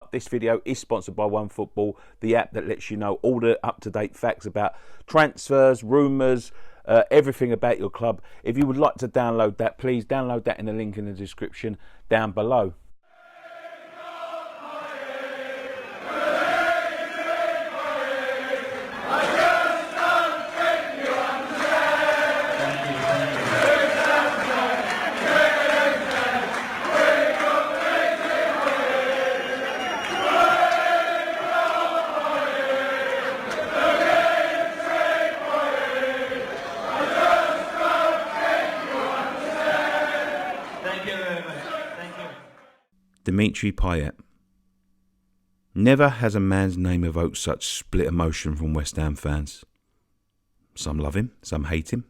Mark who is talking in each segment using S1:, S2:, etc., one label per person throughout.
S1: start, this video is sponsored by OneFootball, the app that lets you know all the up-to-date facts about transfers, rumours, everything about your club. If you would like to download that, please download that in the link in the description down below. Dimitri Payet. Never has a man's name evoked such split emotion from West Ham fans. Some love him, some hate him.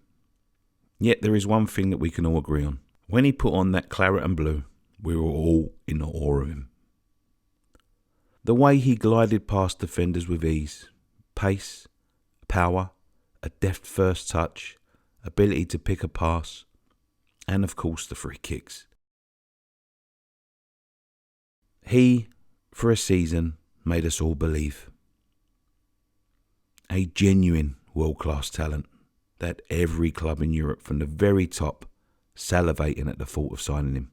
S1: Yet there is one thing that we can all agree on. When he put on that claret and blue, we were all in awe of him. The way he glided past defenders with ease, pace, power, a deft first touch, ability to pick a pass, and of course the free kicks. He, for a season, made us all believe. A genuine world-class talent that every club in Europe from the very top salivating at the thought of signing him.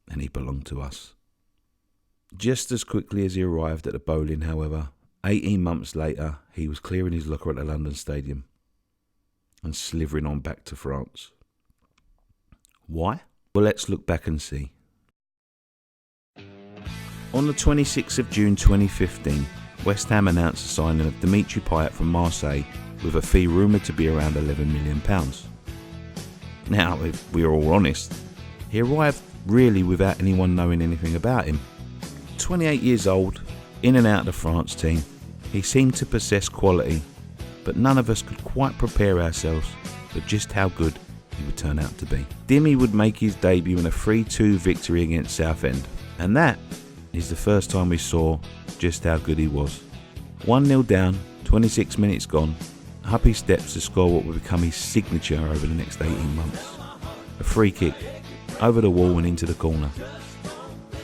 S1: And he belonged to us. Just as quickly as he arrived at the bowling, however, 18 months later, he was clearing his locker at the London Stadium and slithering on back to France. Why? Well, let's look back and see. On the 26th of June 2015, West Ham announced the signing of Dimitri Payet from Marseille with a fee rumoured to be around £11 million. Now, if we are all honest, he arrived really without anyone knowing anything about him. 28 years old, in and out of the France team, he seemed to possess quality, but none of us could quite prepare ourselves for just how good he would turn out to be. Dimmy would make his debut in a 3-2 victory against Southend, and that is the first time we saw just how good he was. 1-0 down, 26 minutes gone, up he steps to score what would become his signature over the next 18 months. A free kick, over the wall and into the corner.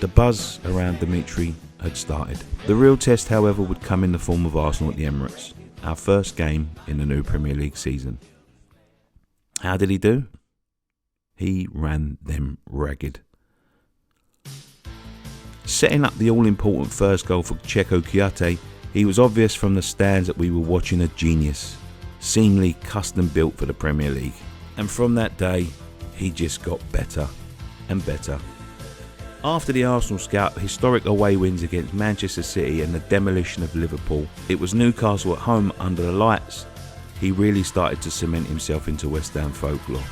S1: The buzz around Dimitri had started. The real test, however, would come in the form of Arsenal at the Emirates, our first game in the new Premier League season. How did he do? He ran them ragged. Setting up the all-important first goal for Checo Kouyaté, he was obvious from the stands that we were watching a genius, seemingly custom built for the Premier League. And from that day, he just got better and better. After the Arsenal scout, historic away wins against Manchester City and the demolition of Liverpool, it was Newcastle at home under the lights. He really started to cement himself into West Ham folklore.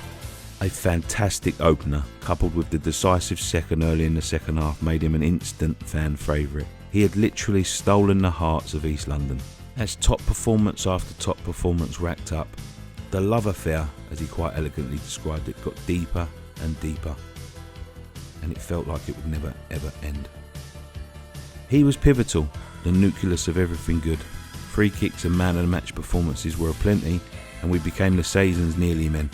S1: A fantastic opener, coupled with the decisive second early in the second half, made him an instant fan favourite. He had literally stolen the hearts of East London. As top performance after top performance racked up, the love affair, as he quite elegantly described it, got deeper and deeper, and it felt like it would never ever end. He was pivotal, the nucleus of everything good. Free kicks and man of the match performances were aplenty, and we became the season's nearly men.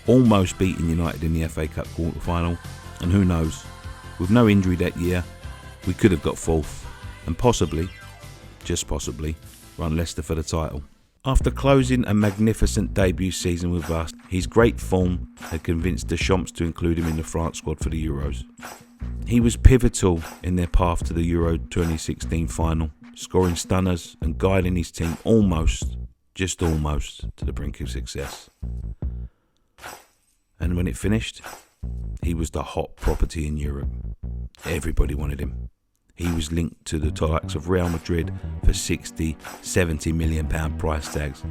S1: Almost beating United in the FA Cup quarter-final, and who knows, with no injury that year, we could have got fourth, and possibly, just possibly, run Leicester for the title. After closing a magnificent debut season with us, his great form had convinced Deschamps to include him in the France squad for the Euros. He was pivotal in their path to the Euro 2016 final, scoring stunners and guiding his team almost, just almost, to the brink of success. And when it finished, he was the hot property in Europe. Everybody wanted him. He was linked to the likes of Real Madrid for 60, 70 million pound price tags,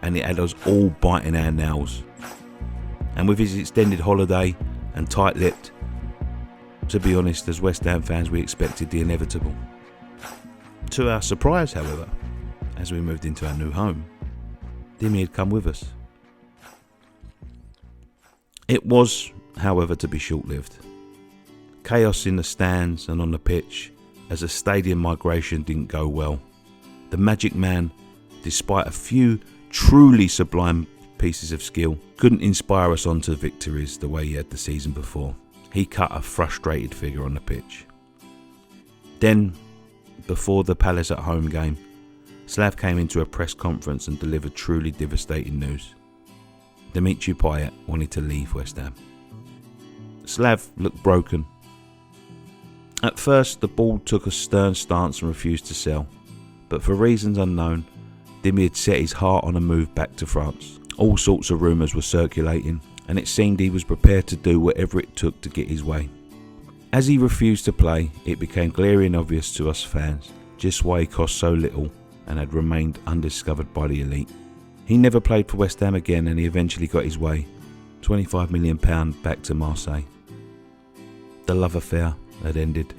S1: and it had us all biting our nails. And with his extended holiday and tight-lipped, to be honest, as West Ham fans, we expected the inevitable. To our surprise, however, as we moved into our new home, Dimmy had come with us. It was, however, to be short-lived. Chaos in the stands and on the pitch, as the stadium migration didn't go well. The Magic Man, despite a few truly sublime pieces of skill, couldn't inspire us onto victories the way he had the season before. He cut a frustrated figure on the pitch. Then before the Palace at home game, Slav came into a press conference and delivered truly devastating news. Dimitri Payet wanted to leave West Ham. Slav looked broken. At first, the board took a stern stance and refused to sell, but for reasons unknown, Dimi had set his heart on a move back to France. All sorts of rumours were circulating, and it seemed he was prepared to do whatever it took to get his way. As he refused to play, it became glaring obvious to us fans just why he cost so little and had remained undiscovered by the elite. He never played for West Ham again, and he eventually got his way, £25 million back to Marseille. The love affair had ended.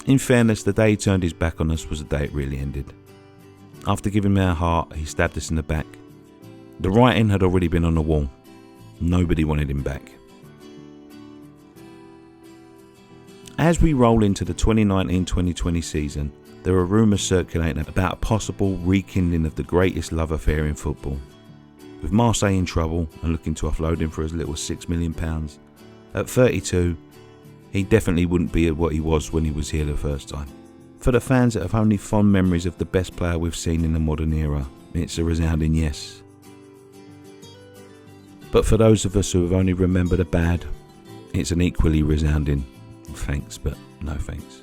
S1: In fairness, the day he turned his back on us was the day it really ended. After giving me our heart, he stabbed us in the back. The writing had already been on the wall. Nobody wanted him back. As we roll into the 2019-2020 season, there are rumours circulating about a possible rekindling of the greatest love affair in football. With Marseille in trouble and looking to offload him for as little as £6 million, at 32, he definitely wouldn't be what he was when he was here the first time. For the fans that have only fond memories of the best player we've seen in the modern era, it's a resounding yes. But for those of us who have only remembered the bad, it's an equally resounding thanks, but no thanks.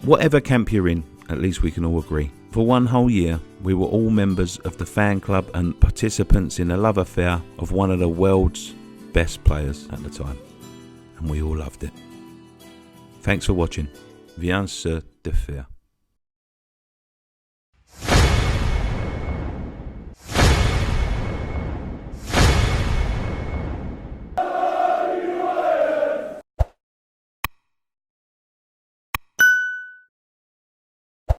S1: Whatever camp you're in, at least we can all agree. For one whole year, we were all members of the fan club and participants in a love affair of one of the world's best players at the time. And we all loved it. Thanks for watching. Viens se de faire.